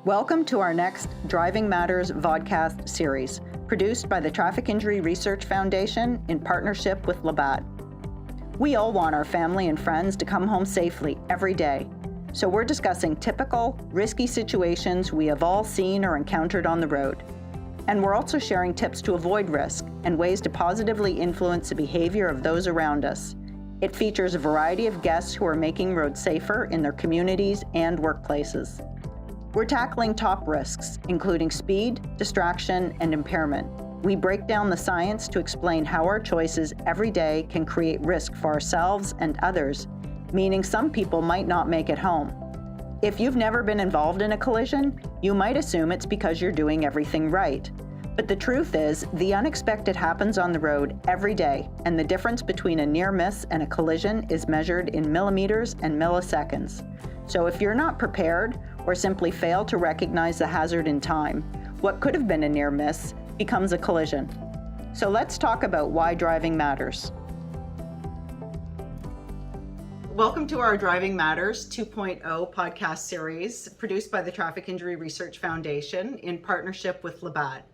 Welcome to our next Driving Matters Vodcast series, produced by the Traffic Injury Research Foundation in partnership with Labatt. We all want our family and friends to come home safely every day, so we're discussing typical, risky situations we have all seen or encountered on the road. And we're also sharing tips to avoid risk and ways to positively influence the behavior of those around us. It features a variety of guests who are making roads safer in their communities and workplaces. We're tackling top risks, including speed, distraction, and impairment. We break down the science to explain how our choices every day can create risk for ourselves and others, meaning some people might not make it home. If you've never been involved in a collision, you might assume it's because you're doing everything right. But the truth is, the unexpected happens on the road every day, and the difference between a near miss and a collision is measured in millimeters and milliseconds. So if you're not prepared or simply fail to recognize the hazard in time, what could have been a near miss becomes a collision. So let's talk about why driving matters. Welcome to our Driving Matters 2.0 podcast series, produced by the Traffic Injury Research Foundation in partnership with Labatt.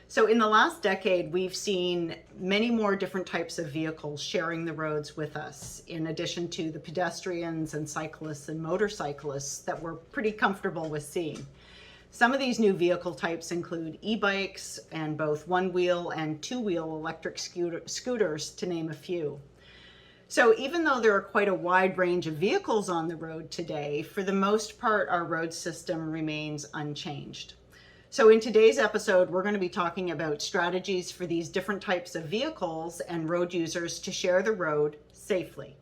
So in the last decade, we've seen many more different types of vehicles sharing the roads with us, in addition to the pedestrians and cyclists and motorcyclists that we're pretty comfortable with seeing. Some of these new vehicle types include e-bikes and both one-wheel and two-wheel electric scooters, to name a few. So even though there are quite a wide range of vehicles on the road today, for the most part, our road system remains unchanged. So in today's episode, we're going to be talking about strategies for these different types of vehicles and road users to share the road safely.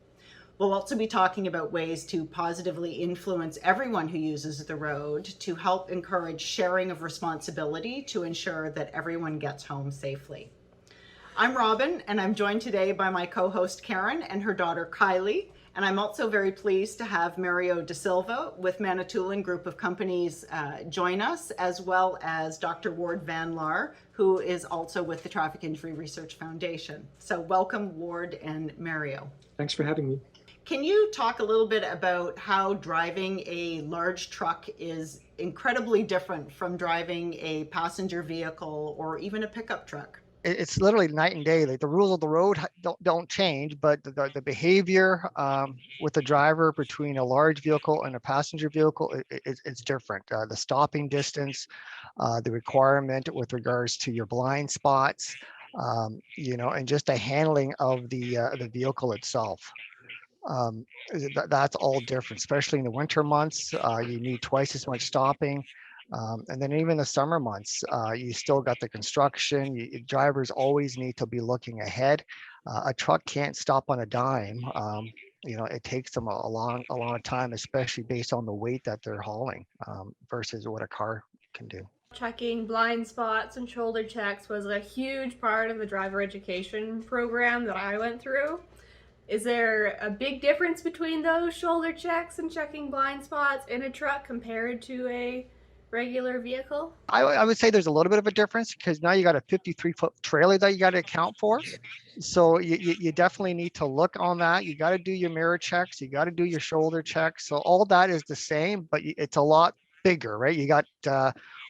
We'll also be talking about ways to positively influence everyone who uses the road to help encourage sharing of responsibility to ensure that everyone gets home safely. I'm Robin, and I'm joined today by my co-host Karen and her daughter Kylie. And I'm also very pleased to have Mario Da Silva with Manitoulin Group of Companies join us, as well as Dr. Ward Van Laar, who is also with the Traffic Injury Research Foundation. So welcome, Ward and Mario. Thanks for having me. Can you talk a little bit about how driving a large truck is incredibly different from driving a passenger vehicle or even a pickup truck? It's literally night and day. Like the rules of the road don't change, but the behavior with the driver between a large vehicle and a passenger vehicle it's different. The stopping distance, the requirement with regards to your blind spots, and just the handling of the vehicle itself. That's all different, especially in the winter months. You need twice as much stopping. And then even the summer months, you still got the construction. Drivers always need to be looking ahead. A truck can't stop on a dime. It takes them a long time, especially based on the weight that they're hauling versus what a car can do. Checking blind spots and shoulder checks was a huge part of the driver education program that I went through. Is there a big difference between those shoulder checks and checking blind spots in a truck compared to a regular vehicle? I would say there's a little bit of a difference because now you got a 53-foot trailer that you got to account for. So you definitely need to look on that. You got to do your mirror checks. You got to do your shoulder checks. So all that is the same, but it's a lot bigger, right? You got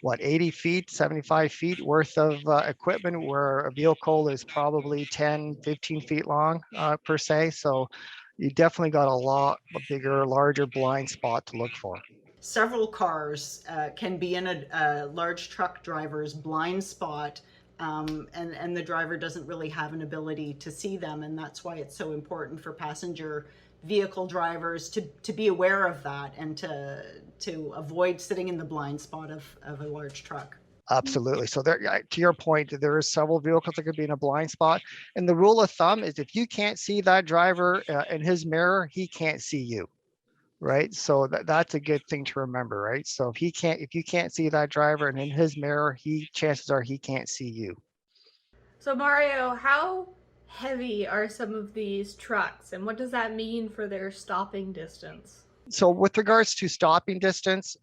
80 feet, 75 feet worth of equipment, where a vehicle is probably 10, 15 feet long per se. So you definitely got a bigger, larger blind spot to look for. Several cars can be in a large truck driver's blind spot, and the driver doesn't really have an ability to see them, and that's why it's so important for passenger vehicle drivers to be aware of that and to avoid sitting in the blind spot of a large truck. Absolutely. So there, to your point, there are several vehicles that could be in a blind spot, and the rule of thumb is if you can't see that driver in his mirror, he can't see you. Right. So that's a good thing to remember, right? So if you can't see that driver and in his mirror, chances are he can't see you. So Mario, how heavy are some of these trucks and what does that mean for their stopping distance? So with regards to stopping distance,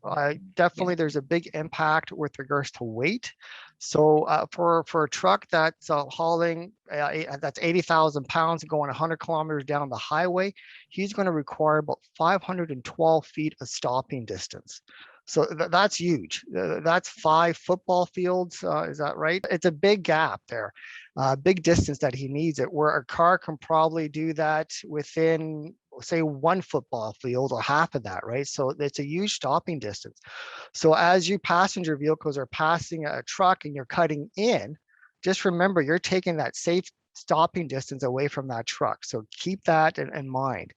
definitely there's a big impact with regards to weight. So for a truck that's hauling, that's 80,000 pounds going 100 kilometers down the highway, he's going to require about 512 feet of stopping distance. So that's huge. That's 5 football fields. Is that right? It's a big gap there, big distance that he needs it, where a car can probably do that within, say, 1 football field or half of that, right? So it's a huge stopping distance. So as you passenger vehicles are passing a truck and you're cutting in, just remember you're taking that safe stopping distance away from that truck. So keep that in mind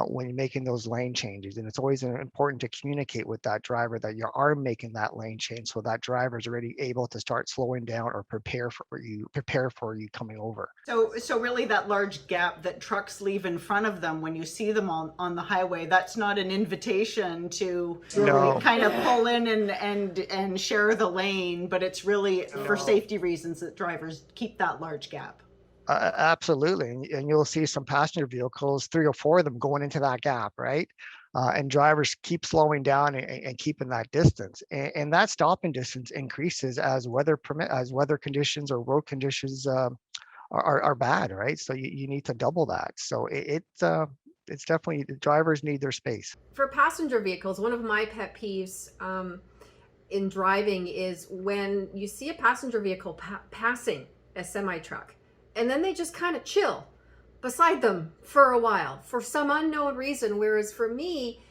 when you're making those lane changes. And it's always important to communicate with that driver that you are making that lane change, so that driver is already able to start slowing down or prepare for you coming over. So really that large gap that trucks leave in front of them when you see them on the highway, that's not an invitation to really No. kind of pull in and share the lane, but it's really for safety reasons that drivers keep that large gap. Absolutely. And you'll see some passenger vehicles, 3 or 4 of them going into that gap, right? And drivers keep slowing down and keeping that distance. And that stopping distance increases as weather conditions or road conditions are bad, right? So you need to double that. So it's definitely, the drivers need their space. For passenger vehicles, one of my pet peeves in driving is when you see a passenger vehicle passing a semi truck, and then they just kind of chill beside them for a while for some unknown reason. Whereas for me,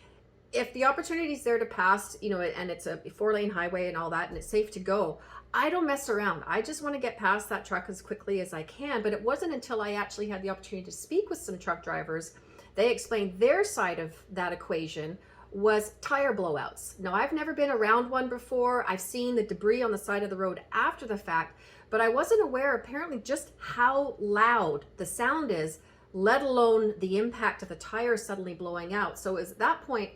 if the opportunity is there to pass, and it's a 4-lane highway and all that, and it's safe to go, I don't mess around. I just want to get past that truck as quickly as I can. But it wasn't until I actually had the opportunity to speak with some truck drivers, they explained their side of that equation was tire blowouts. Now, I've never been around one before. I've seen the debris on the side of the road after the fact, but I wasn't aware apparently just how loud the sound is, let alone the impact of the tire suddenly blowing out. So at that point,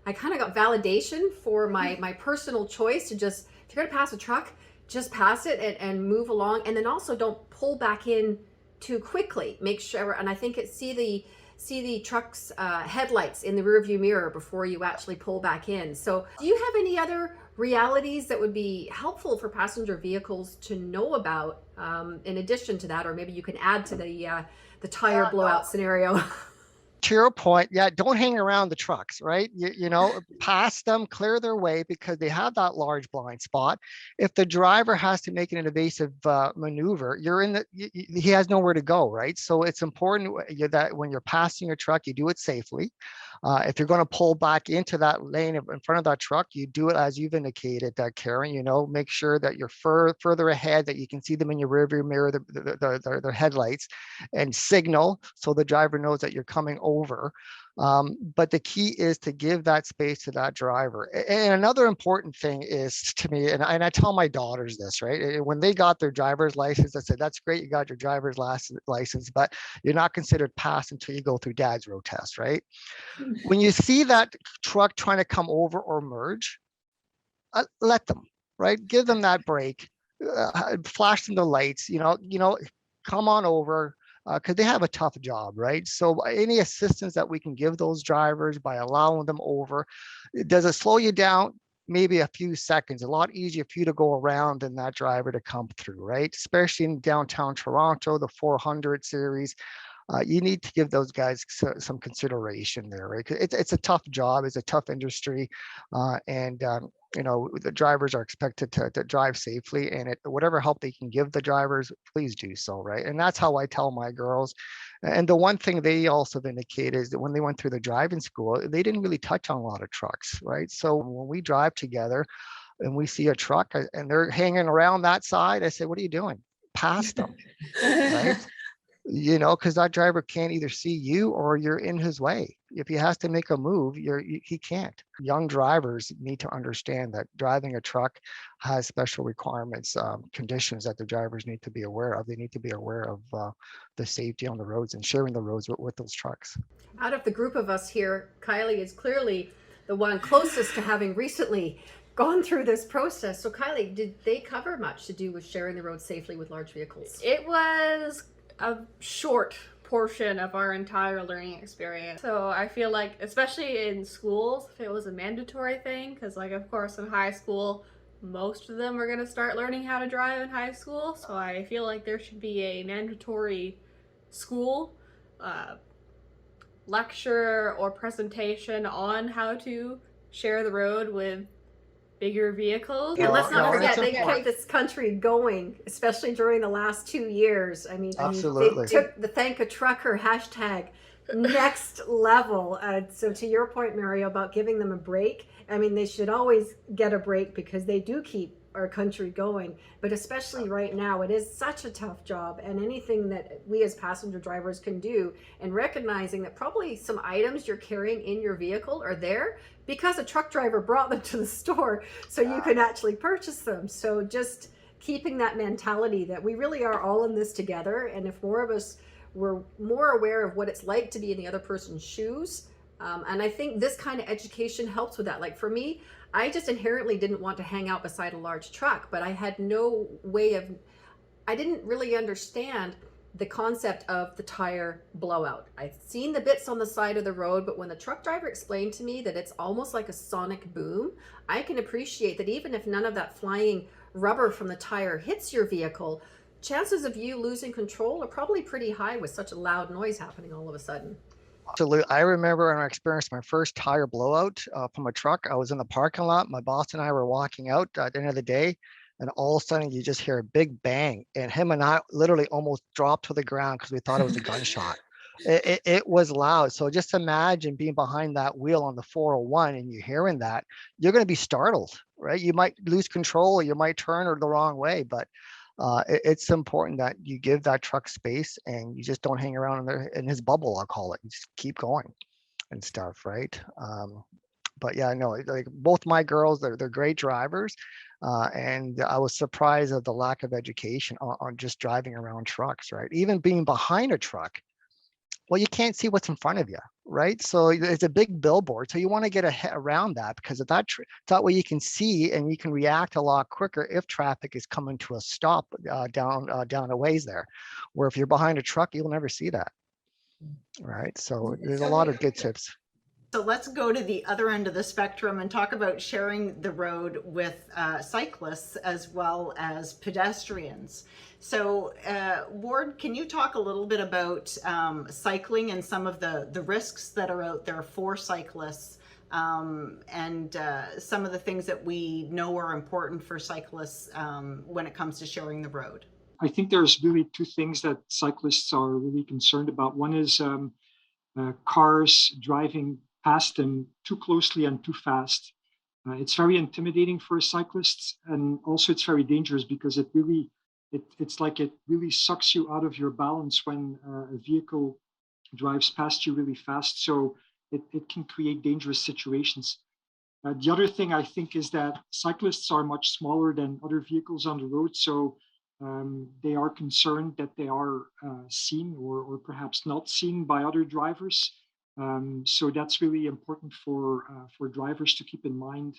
I kind of got validation for my personal choice to just, if you're gonna pass a truck, just pass it and move along. And then also don't pull back in too quickly. Make sure, and I think see the truck's headlights in the rearview mirror before you actually pull back in. So do you have any other realities that would be helpful for passenger vehicles to know about in addition to that, or maybe you can add to the tire blowout scenario? To your point, yeah, don't hang around the trucks, right? Pass them, clear their way, because they have that large blind spot. If the driver has to make an evasive maneuver, he has nowhere to go, right? So it's important that when you're passing a truck, you do it safely. If you're going to pull back into that lane in front of that truck, you do it as you've indicated, Karen. Make sure that you're further ahead, that you can see them in your rearview mirror, their headlights, and signal so the driver knows that you're coming over. But the key is to give that space to that driver. And another important thing is, to me, and I tell my daughters this, right? When they got their driver's license, I said, that's great, you got your driver's license, but you're not considered passed until you go through dad's road test, right? When you see that truck trying to come over or merge, let them, right? Give them that break, flash them the lights, come on over, because they have a tough job, right? So any assistance that we can give those drivers by allowing them over, does it slow you down? Maybe a few seconds. A lot easier for you to go around than that driver to come through, right? Especially in downtown Toronto, the 400 series. You need to give those guys some consideration there, right? It's a tough job, it's a tough industry, and the drivers are expected to drive safely, and whatever help they can give the drivers, please do so, right? And that's how I tell my girls. And the one thing they also indicate is that when they went through the driving school, they didn't really touch on a lot of trucks, right? So when we drive together and we see a truck and they're hanging around that side, I say, what are you doing? Pass them, right? Because that driver can't either see you or you're in his way. If he has to make a move, he can't. Young drivers need to understand that driving a truck has special requirements, conditions that the drivers need to be aware of. They need to be aware of the safety on the roads and sharing the roads with those trucks. Out of the group of us here, Kylie is clearly the one closest to having recently gone through this process. So Kylie, did they cover much to do with sharing the road safely with large vehicles? It was a short portion of our entire learning experience. So I feel like, especially in schools, if it was a mandatory thing, because of course in high school, most of them are going to start learning how to drive in high school. So I feel like there should be a mandatory school lecture or presentation on how to share the road with bigger vehicles. And let's not No, forget, it's they important. kept this country going, especially during the last 2 years. I mean, Absolutely. they took the Thank a Trucker hashtag next level. So to your point, Mario, about giving them a break, I mean, they should always get a break because they do keep our country going. But especially right now, it is such a tough job. And anything that we as passenger drivers can do, and recognizing that probably some items you're carrying in your vehicle are there because a truck driver brought them to the store so you can actually purchase them. So just keeping that mentality that we really are all in this together. And if more of us were more aware of what it's like to be in the other person's shoes, and I think this kind of education helps with that. Like for me, I just inherently didn't want to hang out beside a large truck, but I had no way of, I didn't really understand the concept of the tire blowout. I'd seen the bits on the side of the road, but when the truck driver explained to me that it's almost like a sonic boom, I can appreciate that even if none of that flying rubber from the tire hits your vehicle, chances of you losing control are probably pretty high with such a loud noise happening all of a sudden. Absolutely. I remember when I experienced my first tire blowout from a truck. I was in the parking lot. My boss and I were walking out at the end of the day, and all of a sudden you just hear a big bang, and him and I literally almost dropped to the ground because we thought it was a gunshot. It was loud. So just imagine being behind that wheel on the 401 and you're hearing that, you're going to be startled, right? You might lose control, or you might turn or the wrong way, but it's important that you give that truck space and you just don't hang around in his bubble, I'll call it. You just keep going and stuff, right? But yeah, no, like both my girls, they're great drivers. And I was surprised at the lack of education on just driving around trucks, right? Even being behind a truck, well, you can't see what's in front of you, right? So it's a big billboard. So you want to get around that, because of that way you can see and you can react a lot quicker if traffic is coming to a stop down a ways there. Where if you're behind a truck, you'll never see that, right? So there's a lot of good tips. So let's go to the other end of the spectrum and talk about sharing the road with cyclists as well as pedestrians. So Ward, can you talk a little bit about cycling and some of the risks that are out there for cyclists, and some of the things that we know are important for cyclists when it comes to sharing the road? I think there's really two things that cyclists are really concerned about. One is cars driving past them too closely and too fast. It's very intimidating for cyclists, and also it's very dangerous because it's like it really sucks you out of your balance when a vehicle drives past you really fast. So it can create dangerous situations. The other thing I think is that cyclists are much smaller than other vehicles on the road, so they are concerned that they are seen or perhaps not seen by other drivers. So that's really important for drivers to keep in mind,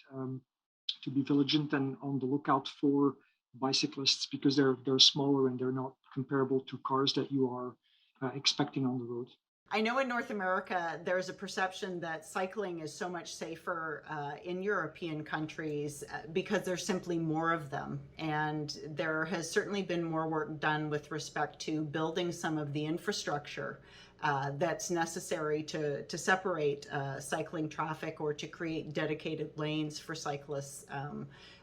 to be vigilant and on the lookout for bicyclists, because they're smaller and they're not comparable to cars that you are expecting on the road. I know in North America, there's a perception that cycling is so much safer in European countries because there's simply more of them. And there has certainly been more work done with respect to building some of the infrastructure that's necessary to separate cycling traffic, or to create dedicated lanes for cyclists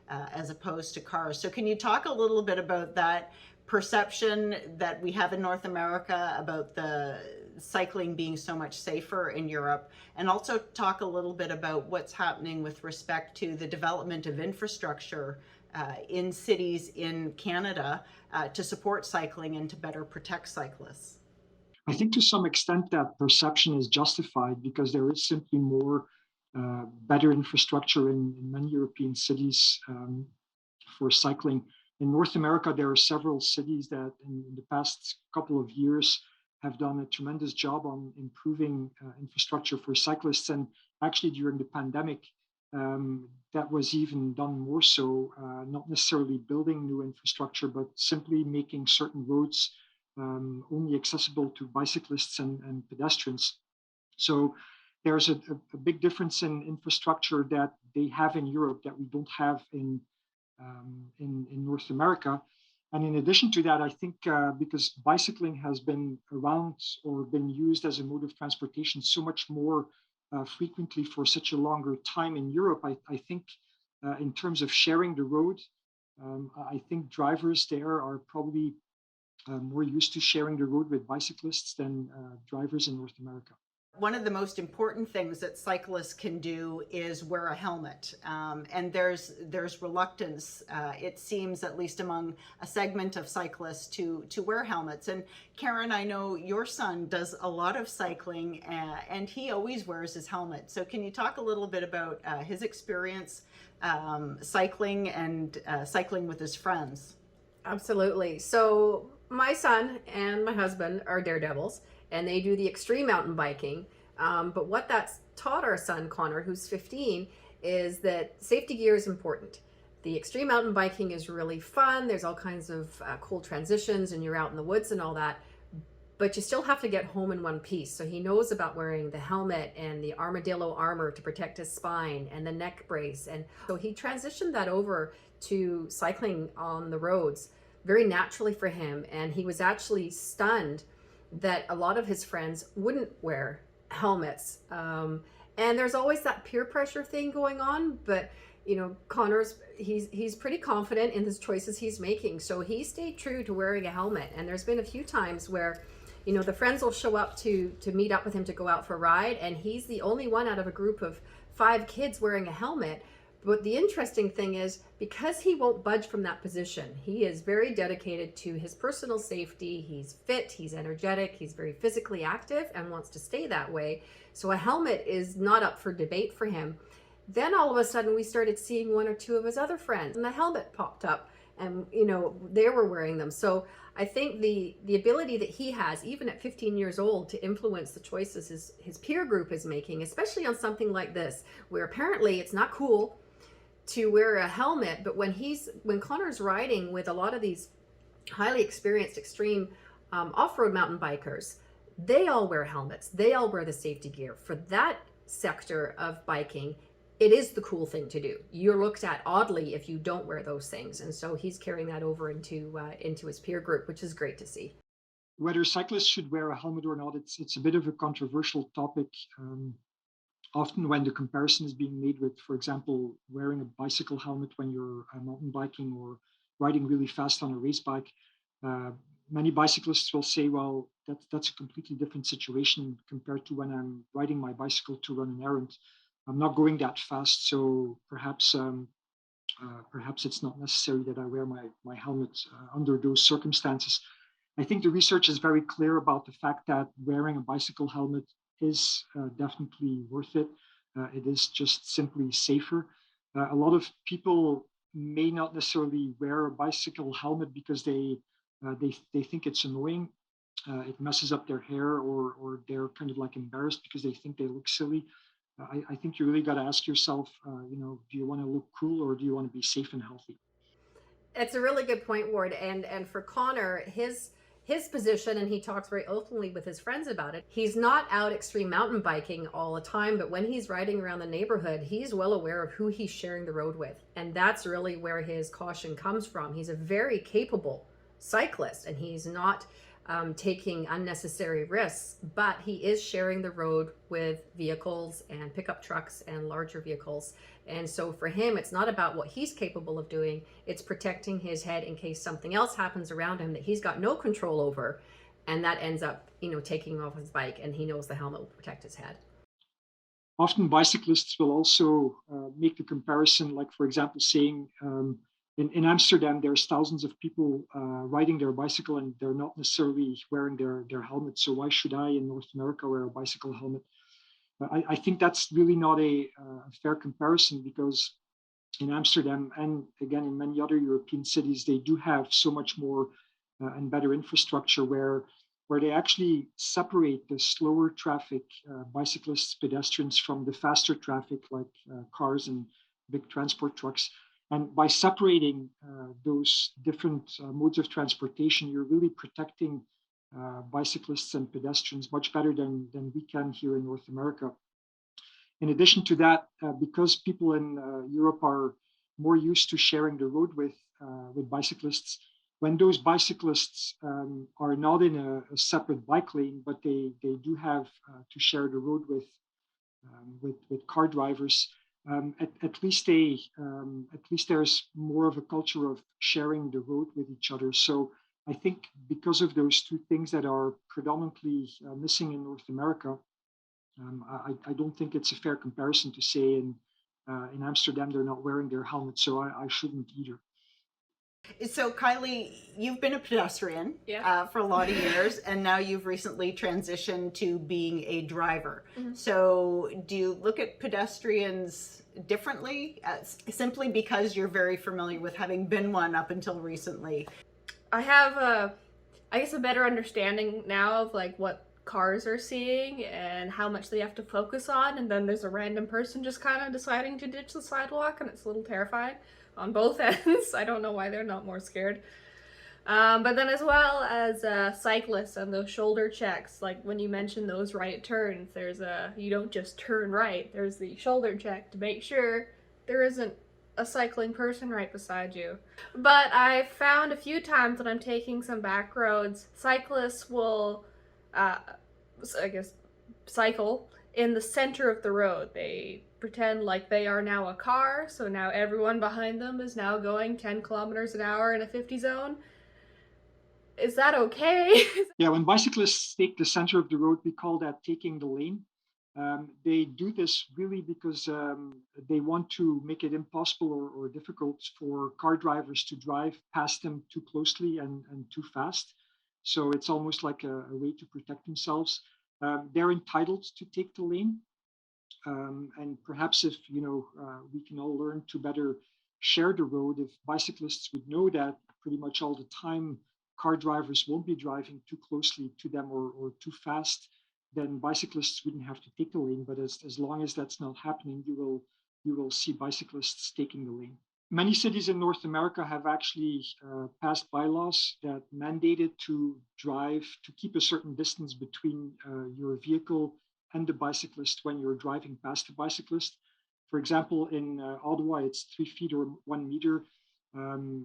as opposed to cars. So can you talk a little bit about that perception that we have in North America about the cycling being so much safer in Europe, and also talk a little bit about what's happening with respect to the development of infrastructure in cities in Canada to support cycling and to better protect cyclists? I think to some extent that perception is justified because there is simply more better infrastructure in many European cities for cycling. In North America, there are several cities that in the past couple of years have done a tremendous job on improving infrastructure for cyclists. And actually during the pandemic, that was even done more so, not necessarily building new infrastructure, but simply making certain roads only accessible to bicyclists and pedestrians. So there's a big difference in infrastructure that they have in Europe that we don't have in North America. And in addition to that, I think because bicycling has been around or been used as a mode of transportation so much more frequently for such a longer time in Europe, I think In terms of sharing the road, I think drivers there are probably more used to sharing the road with bicyclists than drivers in North America. One of the most important things that cyclists can do is wear a helmet, and there's reluctance. It seems, at least among a segment of cyclists, to wear helmets. And Karen, I know your son does a lot of cycling, and he always wears his helmet. So can you talk a little bit about his experience cycling and cycling with his friends? Absolutely. So my son and my husband are daredevils, and they do the extreme mountain biking. But what that's taught our son, Connor, who's 15, is that safety gear is important. The extreme mountain biking is really fun. There's all kinds of cool transitions, and you're out in the woods and all that. But you still have to get home in one piece. So he knows about wearing the helmet and the armadillo armor to protect his spine and the neck brace. And so he transitioned that over to cycling on the roads very naturally for him. And he was actually stunned that a lot of his friends wouldn't wear helmets. And there's always that peer pressure thing going on, but Connor's he's pretty confident in his choices he's making. So he stayed true to wearing a helmet. And there's been a few times where the friends will show up to meet up with him to go out for a ride, and he's the only one out of a group of 5 kids wearing a helmet. But the interesting thing is, because he won't budge from that position, he is very dedicated to his personal safety. He's fit, he's energetic, he's very physically active and wants to stay that way. So a helmet is not up for debate for him. Then all of a sudden we started seeing 1 or 2 of his other friends, and the helmet popped up, and they were wearing them. So I think the ability that he has, even at 15 years old, to influence the choices his peer group is making, especially on something like this, where apparently it's not cool to wear a helmet, but when Connor's riding with a lot of these highly experienced extreme off-road mountain bikers, they all wear helmets. They all wear the safety gear. For that sector of biking, it is the cool thing to do. You're looked at oddly if you don't wear those things. And so he's carrying that over into his peer group, which is great to see. Whether cyclists should wear a helmet or not, it's a bit of a controversial topic. Often when the comparison is being made with, for example, wearing a bicycle helmet when you're mountain biking or riding really fast on a race bike, many bicyclists will say, well, that's a completely different situation compared to when I'm riding my bicycle to run an errand. I'm not going that fast, so perhaps it's not necessary that I wear my helmet under those circumstances. I think the research is very clear about the fact that wearing a bicycle helmet is definitely worth it. It is just simply safer. A lot of people may not necessarily wear a bicycle helmet because they think it's annoying. It messes up their hair, or they're kind of like embarrassed because they think they look silly. I think you really got to ask yourself, do you want to look cool or do you want to be safe and healthy? It's a really good point, Ward. And for Connor, his position, and he talks very openly with his friends about it, he's not out extreme mountain biking all the time, but when he's riding around the neighborhood, he's well aware of who he's sharing the road with. And that's really where his caution comes from. He's a very capable cyclist, and he's not taking unnecessary risks, but he is sharing the road with vehicles and pickup trucks and larger vehicles. And so for him, it's not about what he's capable of doing, it's protecting his head in case something else happens around him that he's got no control over, and that ends up taking him off his bike, and he knows the helmet will protect his head. Often bicyclists will also make the comparison, like for example saying, in Amsterdam, there's thousands of people riding their bicycle and they're not necessarily wearing their helmet. So why should I in North America wear a bicycle helmet? I think that's really not a fair comparison, because in Amsterdam and again in many other European cities, they do have so much more and better infrastructure where they actually separate the slower traffic, bicyclists, pedestrians, from the faster traffic like cars and big transport trucks. And by separating those different modes of transportation, you're really protecting bicyclists and pedestrians much better than we can here in North America. In addition to that, because people in Europe are more used to sharing the road with bicyclists, when those bicyclists are not in a separate bike lane, but they do have to share the road with car drivers, at least there's more of a culture of sharing the road with each other. So I think because of those two things that are predominantly missing in North America, I don't think it's a fair comparison to say in Amsterdam they're not wearing their helmets, so I shouldn't either. So, Kylie, you've been a pedestrian for a lot of years, and now you've recently transitioned to being a driver. Mhm. So, do you look at pedestrians differently, simply because you're very familiar with having been one up until recently? I have I guess a better understanding now of like what cars are seeing and how much they have to focus on, and then there's a random person just kind of deciding to ditch the sidewalk, and it's a little terrifying on both ends. I don't know why they're not more scared. But then as well as cyclists and those shoulder checks, like when you mentioned those right turns, you don't just turn right, there's the shoulder check to make sure there isn't a cycling person right beside you. But I found a few times when I'm taking some back roads, cyclists will, I guess, cycle in the center of the road. They pretend like they are now a car, so now everyone behind them is now going 10 kilometers an hour in a 50 zone. Is that okay? Yeah, when bicyclists take the center of the road, we call that taking the lane. They do this really because they want to make it impossible or difficult for car drivers to drive past them too closely and too fast. So it's almost like a way to protect themselves. They're entitled to take the lane. And perhaps if we can all learn to better share the road, if bicyclists would know that pretty much all the time car drivers won't be driving too closely to them or too fast, then bicyclists wouldn't have to take the lane. But as long as that's not happening, you will see bicyclists taking the lane. Many cities in North America have actually passed bylaws that mandated to keep a certain distance between your vehicle and the bicyclist when you're driving past the bicyclist. For example, in Ottawa, it's 3 feet or 1 meter.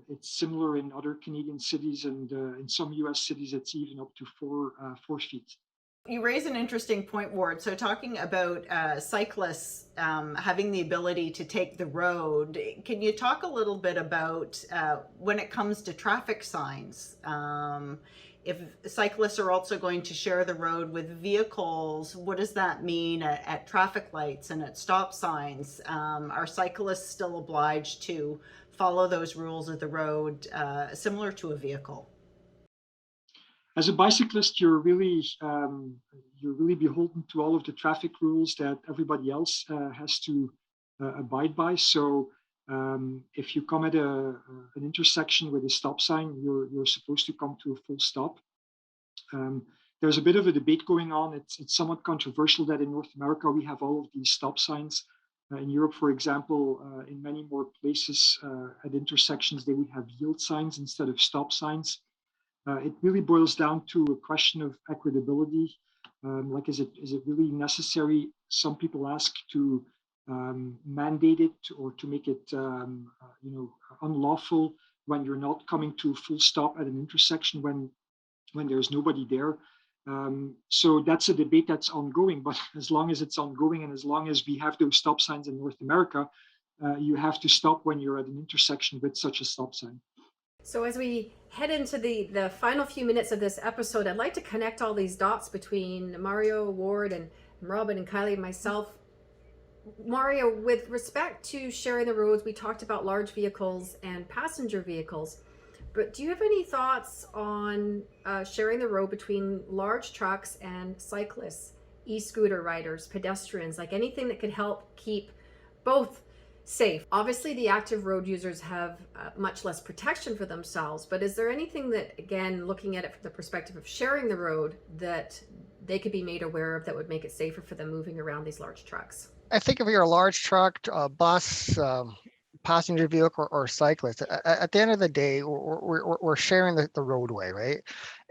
It's similar in other Canadian cities, and in some US cities, it's even up to 4 feet. You raise an interesting point, Ward. So, talking about cyclists having the ability to take the road, can you talk a little bit about when it comes to traffic signs? If cyclists are also going to share the road with vehicles, what does that mean at traffic lights and at stop signs? Are cyclists still obliged to follow those rules of the road similar to a vehicle? As a bicyclist, you're really beholden to all of the traffic rules that everybody else has to abide by. So if you come at an intersection with a stop sign, you're supposed to come to a full stop. There's a bit of a debate going on. It's somewhat controversial that in North America we have all of these stop signs. In Europe, for example, in many more places at intersections, they would have yield signs instead of stop signs. It really boils down to a question of equitability. Like, is it really necessary? Some people ask to mandate it or to make it, unlawful when you're not coming to a full stop at an intersection when there's nobody there. So that's a debate that's ongoing. But as long as it's ongoing and as long as we have those stop signs in North America, you have to stop when you're at an intersection with such a stop sign. So as we head into the final few minutes of this episode, I'd like to connect all these dots between Mario, Ward, and Robin and Kylie and myself. Mario, with respect to sharing the roads, we talked about large vehicles and passenger vehicles, but do you have any thoughts on sharing the road between large trucks and cyclists, e-scooter riders, pedestrians, like anything that could help keep both safe? Obviously, the active road users have much less protection for themselves, but is there anything that, again, looking at it from the perspective of sharing the road, that they could be made aware of that would make it safer for them moving around these large trucks? I think if you're a large truck, bus, passenger vehicle, or cyclist, at the end of the day, we're sharing the roadway, right?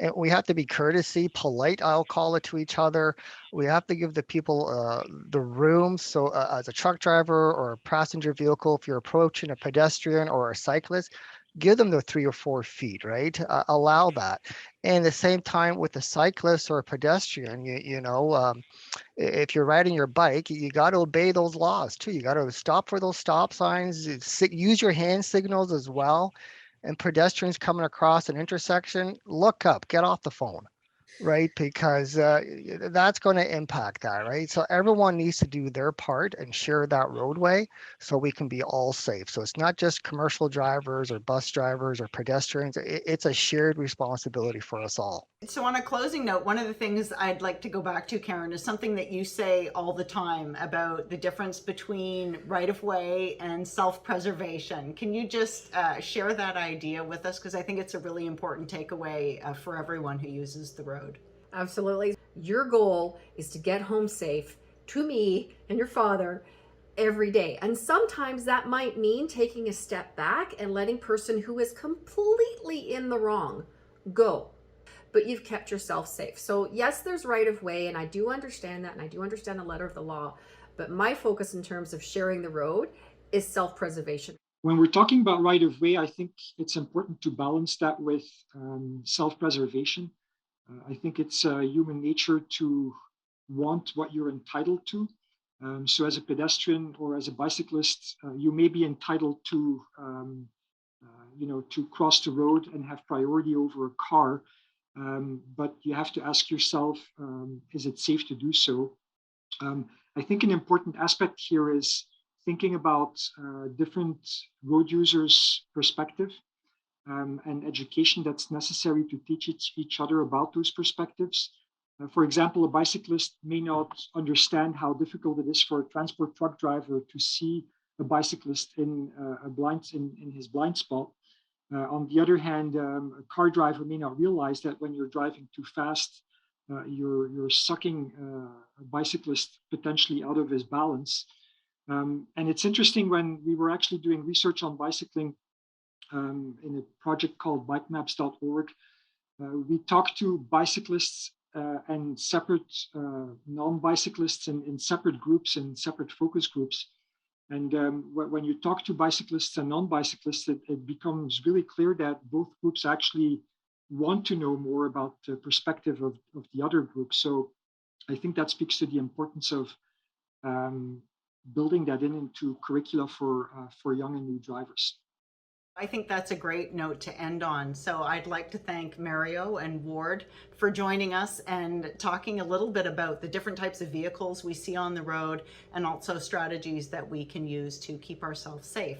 And we have to be courtesy, polite, I'll call it, to each other. We have to give the people the room. So as a truck driver or a passenger vehicle, if you're approaching a pedestrian or a cyclist, give them the 3 or 4 feet, right? Allow that. And the same time with a cyclist or a pedestrian, if you're riding your bike, you got to obey those laws too. You got to stop for those stop signs, use your hand signals as well. And pedestrians coming across an intersection, look up, get off the phone, right? Because that's going to impact that, right? So everyone needs to do their part and share that roadway so we can be all safe. So it's not just commercial drivers or bus drivers or pedestrians. It's a shared responsibility for us all. So on a closing note, one of the things I'd like to go back to, Karen, is something that you say all the time about the difference between right-of-way and self-preservation. Can you just share that idea with us? Because I think it's a really important takeaway for everyone who uses the road. Absolutely. Your goal is to get home safe to me and your father every day. And sometimes that might mean taking a step back and letting person who is completely in the wrong go. But you've kept yourself safe. So yes, there's right of way, and I do understand that, and I do understand the letter of the law, but my focus in terms of sharing the road is self-preservation. When we're talking about right of way, I think it's important to balance that with self-preservation. I think it's human nature to want what you're entitled to. So as a pedestrian or as a bicyclist, you may be entitled to, to cross the road and have priority over a car. But you have to ask yourself, is it safe to do so? I think an important aspect here is thinking about different road users' perspective and education that's necessary to teach each other about those perspectives. For example, a bicyclist may not understand how difficult it is for a transport truck driver to see a bicyclist in his blind spot. On the other hand, a car driver may not realize that when you're driving too fast, you're sucking a bicyclist potentially out of his balance. And it's interesting, when we were actually doing research on bicycling in a project called bikemaps.org, we talked to bicyclists and separate non-bicyclists in separate groups and separate focus groups. And when you talk to bicyclists and non-bicyclists, it becomes really clear that both groups actually want to know more about the perspective of the other group. So I think that speaks to the importance of building that into curricula for young and new drivers. I think that's a great note to end on. So I'd like to thank Mario and Ward for joining us and talking a little bit about the different types of vehicles we see on the road, and also strategies that we can use to keep ourselves safe.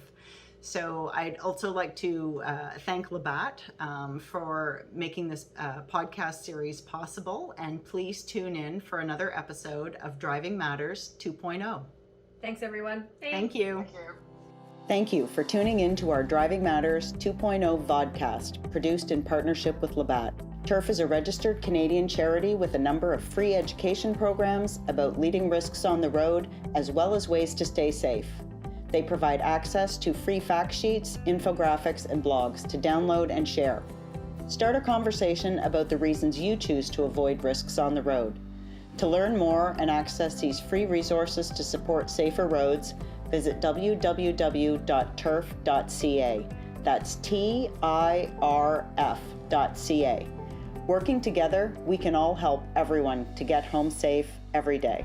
So I'd also like to thank Labatt for making this podcast series possible, and please tune in for another episode of Driving Matters 2.0. Thanks, everyone. Thank you. Thank you for tuning in to our Driving Matters 2.0 Vodcast, produced in partnership with Labatt. TIRF is a registered Canadian charity with a number of free education programs about leading risks on the road, as well as ways to stay safe. They provide access to free fact sheets, infographics, and blogs to download and share. Start a conversation about the reasons you choose to avoid risks on the road. To learn more and access these free resources to support safer roads, visit www.tirf.ca. That's TIRF.ca. Working together, we can all help everyone to get home safe every day.